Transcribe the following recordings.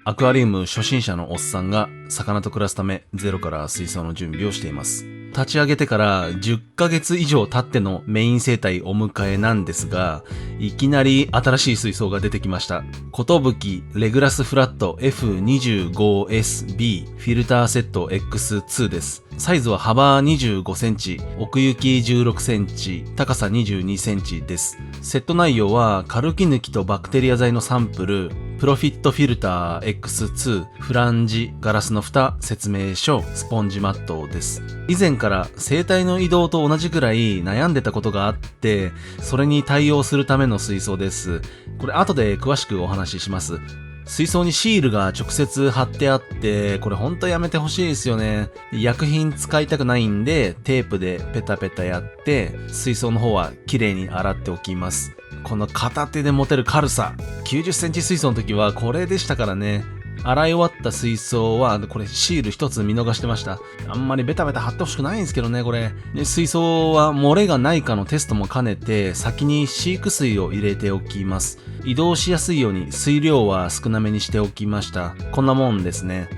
アクアリウム初心者のおっさんが魚と暮らすためゼロから水槽の準備をしています。立ち上げてから10ヶ月以上経ってのメイン生態お迎えなんですが、いきなり新しい水槽が出てきました。ことぶきレグラスフラット F25SB フィルターセット X2 です。サイズは幅25センチ、奥行き16センチ、高さ22センチです。セット内容はカルキ抜きとバクテリア剤のサンプル、プロフィットフィルター X2、フランジ、ガラスの蓋、説明書、スポンジマットです。以前から生態の移動と同じくらい悩んでたことがあって、それに対応するための水槽です。これ後で詳しくお話しします。水槽にシールが直接貼ってあって、これほんとやめてほしいですよね。薬品使いたくないんで、テープでペタペタやって、水槽の方は綺麗に洗っておきます。この片手で持てる軽さ。90センチ水槽の時はこれでしたからね。洗い終わった水槽は、これシール一つ見逃してました。あんまりベタベタ貼ってほしくないんですけどね、これ。で、水槽は漏れがないかのテストも兼ねて、先に飼育水を入れておきます。移動しやすいように水量は少なめにしておきました。こんなもんですね。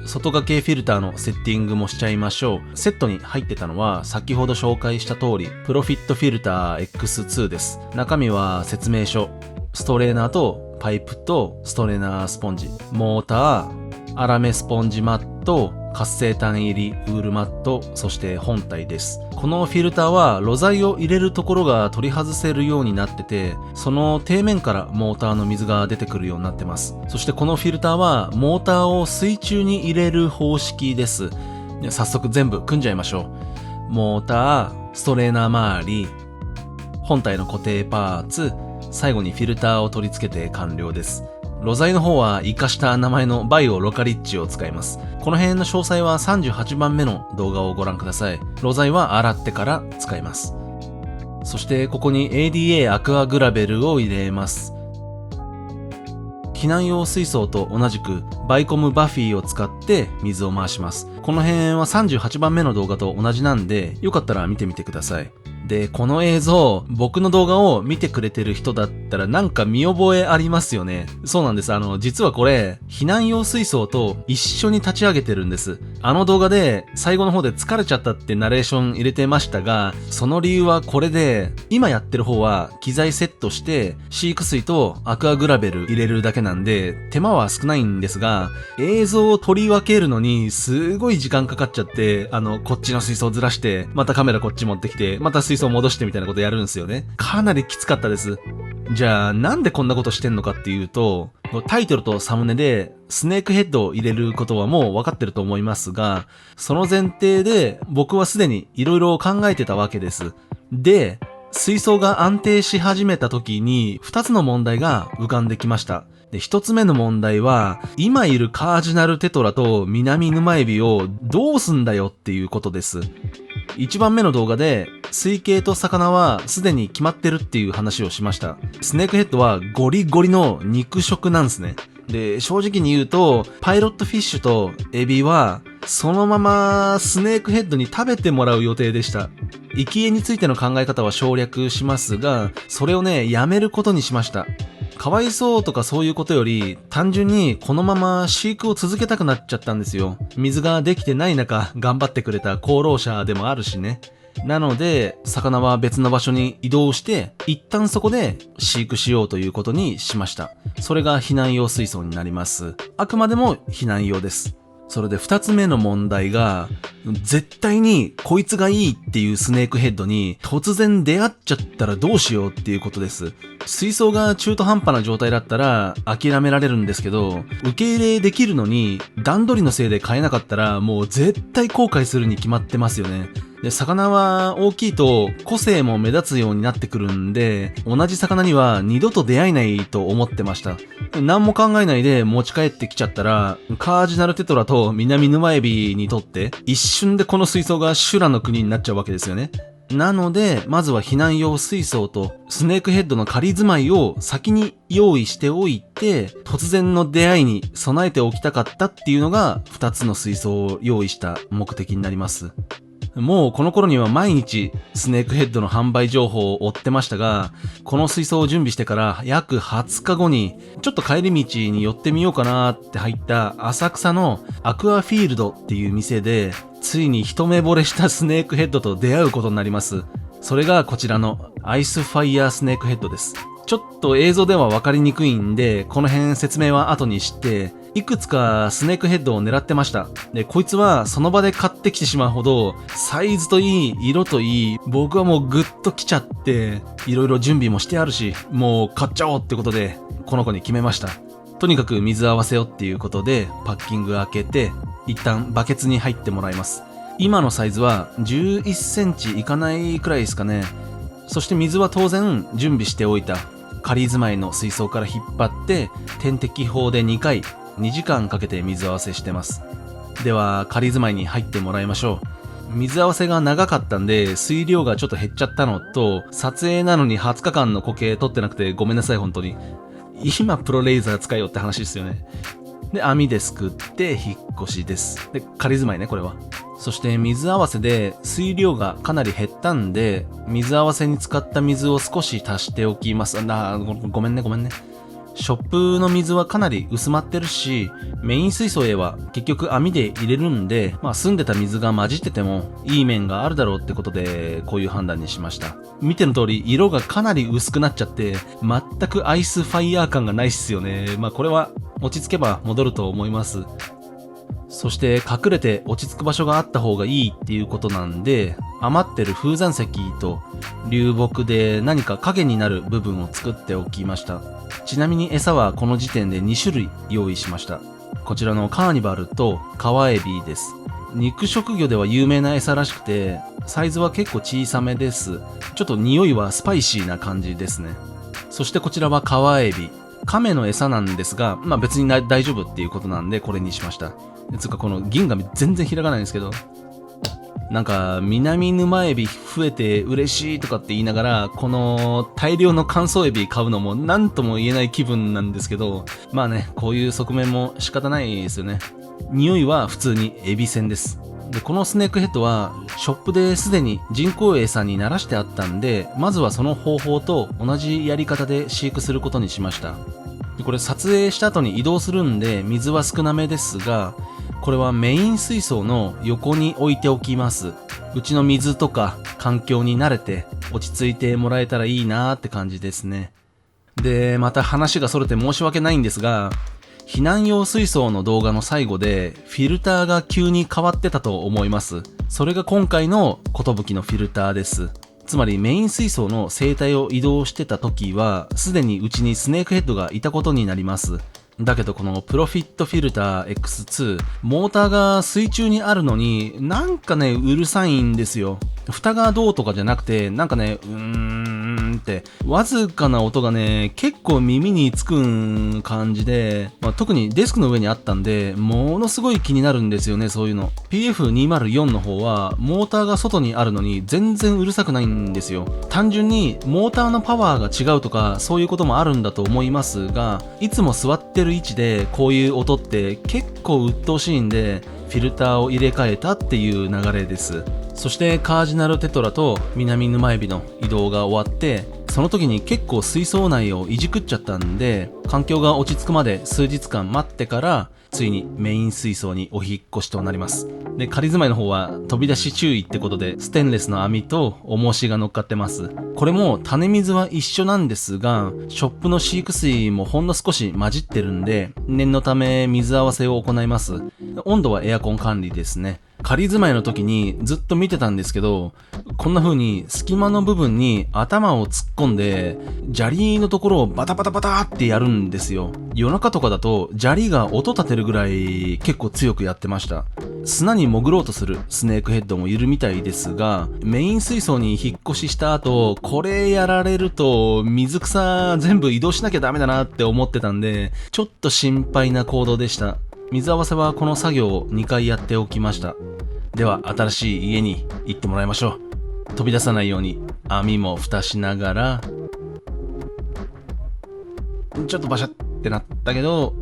外掛けフィルターのセッティングもしちゃいましょう。セットに入ってたのは先ほど紹介した通り、プロフィットフィルター X2 です。中身は説明書、ストレーナーとパイプとストレーナースポンジ、モーター、アラメスポンジマット、活性炭入りウールマット、そして本体です。このフィルターは露材を入れるところが取り外せるようになってて、その底面からモーターの水が出てくるようになってます。そしてこのフィルターはモーターを水中に入れる方式です。早速全部組んじゃいましょう。モーター、ストレーナー周り、本体の固定パーツ、最後にフィルターを取り付けて完了です。露材の方は活かした名前のバイオロカリッチを使います。この辺の詳細は38番目の動画をご覧ください。露材は洗ってから使います。そしてここに ADA アクアグラベルを入れます。避難用水槽と同じくバイコムバフィーを使って水を回します。この辺は38番目の動画と同じなんで、よかったら見てみてください。で、この映像、僕の動画を見てくれてる人だったらなんか見覚えありますよね。そうなんです。実はこれ、避難用水槽と一緒に立ち上げてるんです。あの動画で最後の方で疲れちゃったってナレーション入れてましたが、その理由はこれで、今やってる方は機材セットして飼育水とアクアグラベル入れるだけなんで、手間は少ないんですが、映像を取り分けるのにすごい時間かかっちゃって、こっちの水槽ずらして、またカメラこっち持ってきて、また水槽戻してみたいなことやるんですよね。かなりきつかったです。じゃあなんでこんなことしてんのかっていうと、タイトルとサムネでスネークヘッドを入れることはもう分かってると思いますが、その前提で僕はすでに色々考えてたわけです。で、水槽が安定し始めた時に2つの問題が浮かんできました。で、1つ目の問題は、今いるカージナルテトラとミナミヌマエビをどうすんだよっていうことです。1番目の動画で、水系と魚はすでに決まってるっていう話をしました。スネークヘッドはゴリゴリの肉食なんですね。で、正直に言うと、パイロットフィッシュとエビは、そのままスネークヘッドに食べてもらう予定でした。生き餌についての考え方は省略しますが、それをね、やめることにしました。かわいそうとかそういうことより、単純にこのまま飼育を続けたくなっちゃったんですよ。水ができてない中、頑張ってくれた功労者でもあるしね。なので、魚は別の場所に移動して、一旦そこで飼育しようということにしました。それが避難用水槽になります。あくまでも避難用です。それで2つ目の問題が、絶対にこいつがいいっていうスネークヘッドに突然出会っちゃったらどうしようっていうことです。水槽が中途半端な状態だったら諦められるんですけど、受け入れできるのに段取りのせいで買えなかったらもう絶対後悔するに決まってますよね。で、魚は大きいと個性も目立つようになってくるんで、同じ魚には二度と出会えないと思ってました。何も考えないで持ち帰ってきちゃったら、カージナルテトラとミナミヌマエビにとって一瞬でこの水槽が修羅の国になっちゃうわけですよね。なので、まずは避難用水槽とスネークヘッドの仮住まいを先に用意しておいて、突然の出会いに備えておきたかったっていうのが2つの水槽を用意した目的になります。もうこの頃には毎日スネークヘッドの販売情報を追ってましたが、この水槽を準備してから約20日後に、ちょっと帰り道に寄ってみようかなって入った浅草のアクアフィールドっていう店で、ついに一目惚れしたスネークヘッドと出会うことになります。それがこちらのアイスファイヤースネークヘッドです。ちょっと映像では分かりにくいんで、この辺説明は後にして、いくつかスネークヘッドを狙ってました。で、こいつはその場で買ってきてしまうほど、サイズといい、色といい、僕はもうグッと来ちゃって、いろいろ準備もしてあるし、もう買っちゃおうってことで、この子に決めました。とにかく水合わせよっていうことで、パッキング開けて、一旦バケツに入ってもらいます。今のサイズは11センチいかないくらいですかね。そして水は当然準備しておいた仮住まいの水槽から引っ張って点滴法で2回2時間かけて水合わせしてます。では仮住まいに入ってもらいましょう。水合わせが長かったんで水量がちょっと減っちゃったのと、撮影なのに20日間の固形取ってなくてごめんなさい。本当に今プロレーザー使えよって話ですよね。で網ですくって引っ越しです。で仮住まいね、これは。そして水合わせで水量がかなり減ったんで、水合わせに使った水を少し足しておきます。ごめんね。ショップの水はかなり薄まってるし、メイン水槽へは結局網で入れるんで、澄んでた水が混じっててもいい面があるだろうってことで、こういう判断にしました。見ての通り色がかなり薄くなっちゃって、全くアイスファイヤー感がないっすよね。これは落ち着けば戻ると思います。そして隠れて落ち着く場所があった方がいいっていうことなんで、余ってる風山石と流木で何か影になる部分を作っておきました。ちなみに餌はこの時点で2種類用意しました。こちらのカーニバルとカワエビです。肉食魚では有名な餌らしくて、サイズは結構小さめです。ちょっと匂いはスパイシーな感じですね。そしてこちらはカワエビ。亀の餌なんですが、別に大丈夫っていうことなんでこれにしました。つうかこの銀紙全然開かないんですけど、なんか南沼エビ増えて嬉しいとかって言いながら、この大量の乾燥エビ買うのも何とも言えない気分なんですけど、こういう側面も仕方ないですよね。匂いは普通にエビせんです。で、このスネークヘッドはショップですでに人工餌に慣らしてあったんで、まずはその方法と同じやり方で飼育することにしました。で、これ撮影した後に移動するんで水は少なめですが、これはメイン水槽の横に置いておきます。うちの水とか環境に慣れて落ち着いてもらえたらいいなーって感じですね。で、また話がそれて申し訳ないんですが、避難用水槽の動画の最後でフィルターが急に変わってたと思います。それが今回の寿のフィルターです。つまりメイン水槽の生態を移動してた時はすでにうちにスネークヘッドがいたことになります。だけどこのプロフィットフィルター X2、モーターが水中にあるのになんかねうるさいんですよ。蓋がどうとかじゃなくて、なんかねってわずかな音がね結構耳につく感じで、特にデスクの上にあったんでものすごい気になるんですよね。そういうの PF204 の方はモーターが外にあるのに全然うるさくないんですよ。単純にモーターのパワーが違うとかそういうこともあるんだと思いますが、いつも座ってる位置でこういう音って結構鬱陶しいんでフィルターを入れ替えたっていう流れです。そしてカージナルテトラと南沼エビの移動が終わって、その時に結構水槽内をいじくっちゃったんで、環境が落ち着くまで数日間待ってからついにメイン水槽にお引っ越しとなります。で、仮住まいの方は飛び出し注意ってことでステンレスの網と重しが乗っかってます。これも種水は一緒なんですが、ショップの飼育水もほんの少し混じってるんで念のため水合わせを行います。温度はエアコン管理ですね。仮住まいの時にずっと見てたんですけど、こんな風に隙間の部分に頭を突っ込んで砂利のところをバタバタバタってやるんですよ。夜中とかだと砂利が音立てるぐらい結構強くやってました。砂に潜ろうとするスネークヘッドもいるみたいですが、メイン水槽に引っ越しした後これやられると水草全部移動しなきゃダメだなって思ってたんで、ちょっと心配な行動でした。水合わせはこの作業を2回やっておきました。では新しい家に行ってもらいましょう。飛び出さないように網も蓋しながら、ちょっとバシャってなったけど、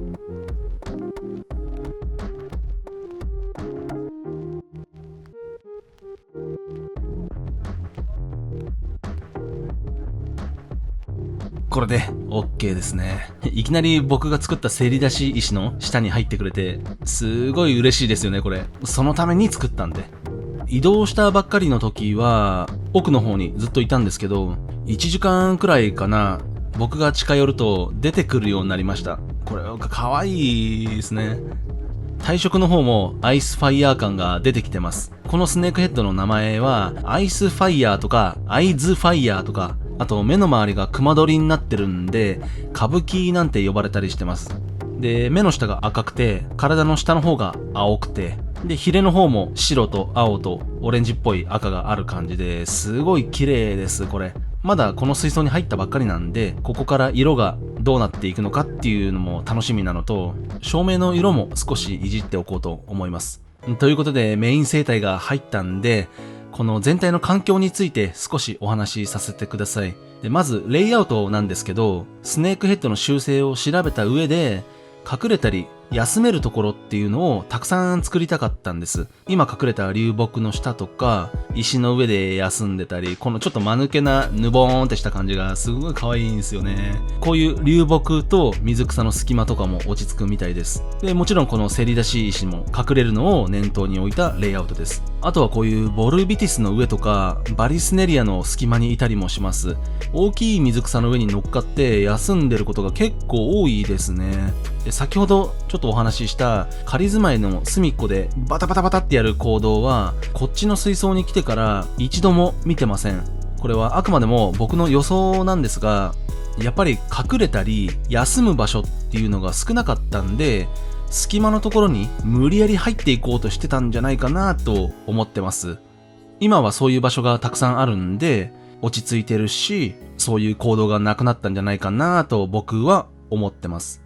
これで OK ですね。いきなり僕が作ったせり出し石の下に入ってくれて、すごい嬉しいですよね、これ。そのために作ったんで。移動したばっかりの時は、奥の方にずっといたんですけど、1時間くらいかな、僕が近寄ると出てくるようになりました。これ、かわいいですね。体色の方もアイスファイヤー感が出てきてます。このスネークヘッドの名前は、アイスファイヤーとか、アイズファイヤーとか、あと目の周りが熊取りになってるんで、歌舞伎なんて呼ばれたりしてます。で、目の下が赤くて、体の下の方が青くて、で、ヒレの方も白と青とオレンジっぽい赤がある感じですごい綺麗です、これ。まだこの水槽に入ったばっかりなんで、ここから色がどうなっていくのかっていうのも楽しみなのと、照明の色も少しいじっておこうと思います。ということで、メイン生態が入ったんで、この全体の環境について少しお話しさせてください。で、まず、レイアウトなんですけど、スネークヘッドの習性を調べた上で、隠れたり休めるところっていうのをたくさん作りたかったんです。今隠れた流木の下とか石の上で休んでたり、このちょっと間抜けなヌボーンってした感じがすごい可愛いんですよね。こういう流木と水草の隙間とかも落ち着くみたいです。で、もちろんこのせり出し石も隠れるのを念頭に置いたレイアウトです。あとはこういうボルビティスの上とかバリスネリアの隙間にいたりもします。大きい水草の上に乗っかって休んでることが結構多いですね。で、先ほどちょっとお話しした仮住まいの隅っこでバタバタバタってやる行動はこっちの水槽に来てから一度も見てません。これはあくまでも僕の予想なんですが、やっぱり隠れたり休む場所っていうのが少なかったんで、隙間のところに無理やり入っていこうとしてたんじゃないかなと思ってます。今はそういう場所がたくさんあるんで落ち着いてるし、そういう行動がなくなったんじゃないかなと僕は思ってます。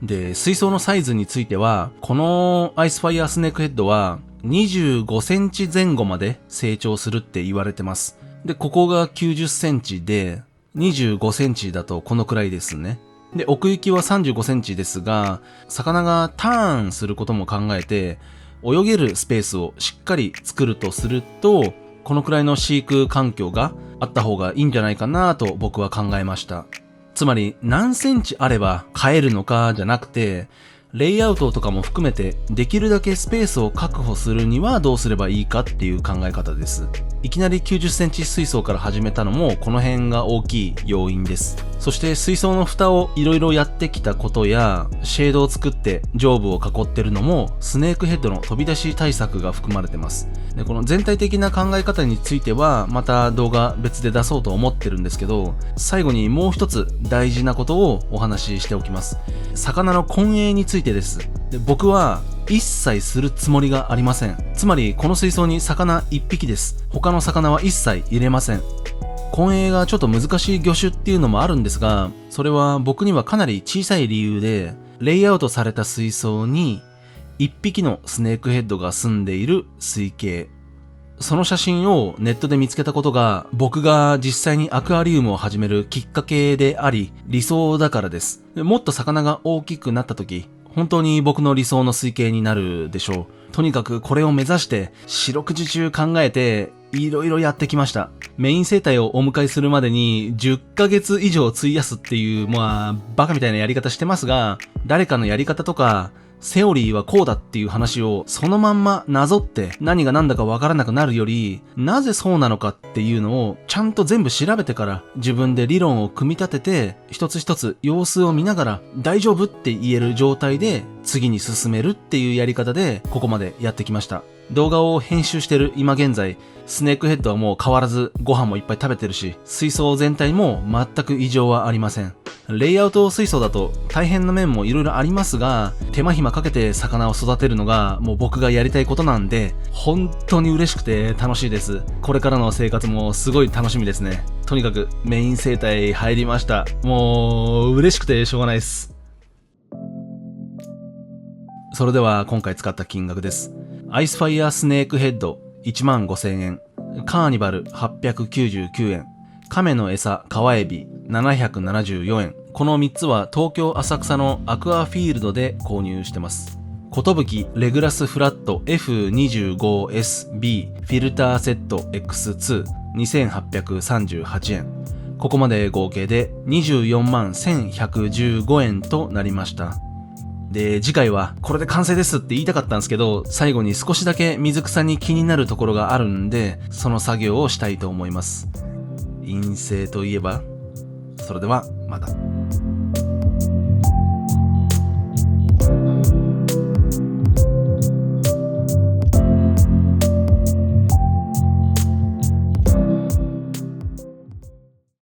で、水槽のサイズについては、このアイスファイヤースネークヘッドは25センチ前後まで成長するって言われてます。で、ここが90センチで、25センチだとこのくらいですね。で、奥行きは35センチですが、魚がターンすることも考えて、泳げるスペースをしっかり作るとすると、このくらいの飼育環境があった方がいいんじゃないかなと僕は考えました。つまり何センチあれば飼えるのかじゃなくて、レイアウトとかも含めてできるだけスペースを確保するにはどうすればいいかっていう考え方です。いきなり90センチ水槽から始めたのもこの辺が大きい要因です。そして水槽の蓋をいろいろやってきたことや、シェードを作って上部を囲ってるのもスネークヘッドの飛び出し対策が含まれてます。で、この全体的な考え方についてはまた動画別で出そうと思ってるんですけど、最後にもう一つ大事なことをお話ししておきます。魚の混泳についてです。で、僕は一切するつもりがありません。つまりこの水槽に魚1匹です。他の魚は一切入れません。混泳がちょっと難しい魚種っていうのもあるんですが、それは僕にはかなり小さい理由で、レイアウトされた水槽に1匹のスネークヘッドが住んでいる水系。その写真をネットで見つけたことが僕が実際にアクアリウムを始めるきっかけであり、理想だからです。もっと魚が大きくなった時、本当に僕の理想の水系になるでしょう。とにかくこれを目指して四六時中考えていろいろやってきました。メイン生態をお迎えするまでに10ヶ月以上費やすっていう、バカみたいなやり方してますが、誰かのやり方とかセオリーはこうだっていう話をそのまんまなぞって何が何だかわからなくなるより、なぜそうなのかっていうのをちゃんと全部調べてから自分で理論を組み立てて一つ一つ様子を見ながら大丈夫って言える状態で次に進めるっていうやり方でここまでやってきました。動画を編集してる今現在、スネークヘッドはもう変わらずご飯もいっぱい食べてるし、水槽全体も全く異常はありません。レイアウト水槽だと大変な面もいろいろありますが、手間暇かけて魚を育てるのがもう僕がやりたいことなんで、本当に嬉しくて楽しいです。これからの生活もすごい楽しみですね。とにかくメイン生態入りました。もう嬉しくてしょうがないです。それでは今回使った金額です。アイスファイヤースネークヘッド 15,000 円、カーニバル899円、亀の餌川エビ774円。この3つは東京浅草のアクアフィールドで購入してます。ことぶきレグラスフラット F25SB フィルターセット X2 2838円。ここまで合計で24万1115円となりました。で、次回はこれで完成ですって言いたかったんですけど、最後に少しだけ水草に気になるところがあるんで、その作業をしたいと思います。陰性といえば、それではまた。